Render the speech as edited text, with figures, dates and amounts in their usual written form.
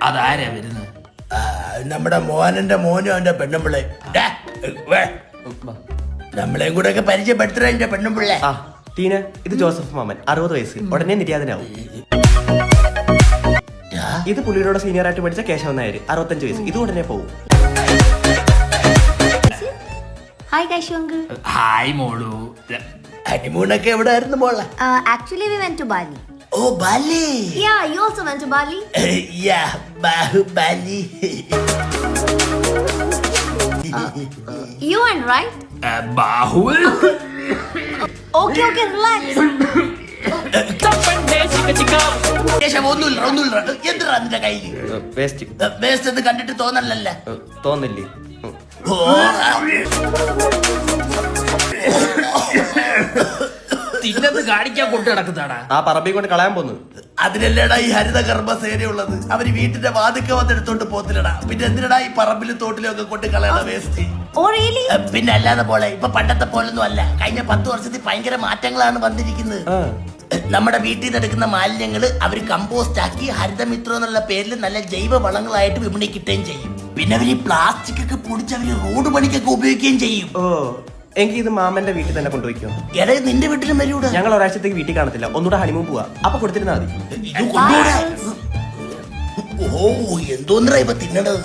അതാരാ വരുന്നത്? നമ്മുടെ മോഹനന്റെ മോനും അവന്റെ പെണ്ണുമ്പിള്ളേ. നമ്മളെയും കൂടെ ഒക്കെ പരിചയപ്പെടുത്തണ എന്റെ പെണ്ണുമ്പിള്ളേ. ടീന, ഇത് ജോസഫ് മാമൻ, 60 വയസ്സ്, ഉടനെ നിര്യാതനാവും. ഇത് പുള്ളിയോട് സീനിയർ ആയിട്ട് പഠിച്ച കേശവൻ നായർ, 65 വയസ്സ്, ഇത് ഉടനെ പോകും. Hi Keshu uncle. ഹായ് മോളു. ഹണിമൂണൊക്കെ എവിടെ ആയിരുന്നു മോളെ? Actually we went to Bali. Oh Bali. Yeah, you also went to Bali. Bali. You went, right? Bahul. Okay, relax. ഒന്നുമില്ല എന്തിനാ നിന്റെ കയ്യില് വേസ്റ്റ് വേസ്റ്റ് എന്ന് കണ്ടിട്ട് തോന്നല്ലല്ല. തോന്നില്ലേ? തിന്നത് കാണിക്കാൻ കൊണ്ടു നടക്കുന്നതാടാ. ആ പറമ്പിൽ കൊണ്ട് കളയാൻ പോന്നു. അതിനല്ലേടാ ഈ ഹരിത കർമ്മസേനയുള്ളത്. അവര് വീട്ടിന്റെ വാതിക്ക വന്നെടുത്തോണ്ട് പോത്തില്ലടാ. പിന്നെ എന്തിനടാ ഈ പറമ്പിലും തോട്ടിലും ഒക്കെ കൊണ്ട് കളയണ വേസ്റ്റ്? Oh really? പിന്നെ അല്ലാതെ പോലെ ഇപ്പൊ പണ്ടത്തെ പോലൊന്നും അല്ല. കഴിഞ്ഞ 10 വർഷത്തിൽ ഭയങ്കര മാറ്റങ്ങളാണ് വന്നിരിക്കുന്നത്. നമ്മുടെ വീട്ടിൽ നിന്ന് എടുക്കുന്ന മാലിന്യങ്ങള് അവര് കമ്പോസ്റ്റ് ആക്കി ഹരിതമിത്രം എന്നുള്ള പേരിൽ നല്ല ജൈവ വളങ്ങളായിട്ട് വിപണി കിട്ടുകയും ചെയ്യും. പിന്നെ അവര് പ്ലാസ്റ്റിക് ഒക്കെ പൊടിച്ച് അവര് റോഡ് പണിക്കൊക്കെ ഉപയോഗിക്കുകയും ചെയ്യും. ഓ, എങ്കിൽ ഇത് മാമന്റെ വീട്ടിൽ തന്നെ കൊണ്ടുപോയിക്കോ. എടേ നിന്റെ വീട്ടിലും വരൂടാ. ഞങ്ങൾ ഒരാഴ്ചത്തേക്ക് വീട്ടിൽ കാണത്തില്ല, ഒന്നുകൂടെ ഹണിമൂൺ പോവാ. അപ്പൊ കൊടുത്തിരുന്നാ മതി. ഇത് കൊണ്ടുപോടാ. ഓ എന്തോന്നാ ഇപ്പൊ തിന്നണത്?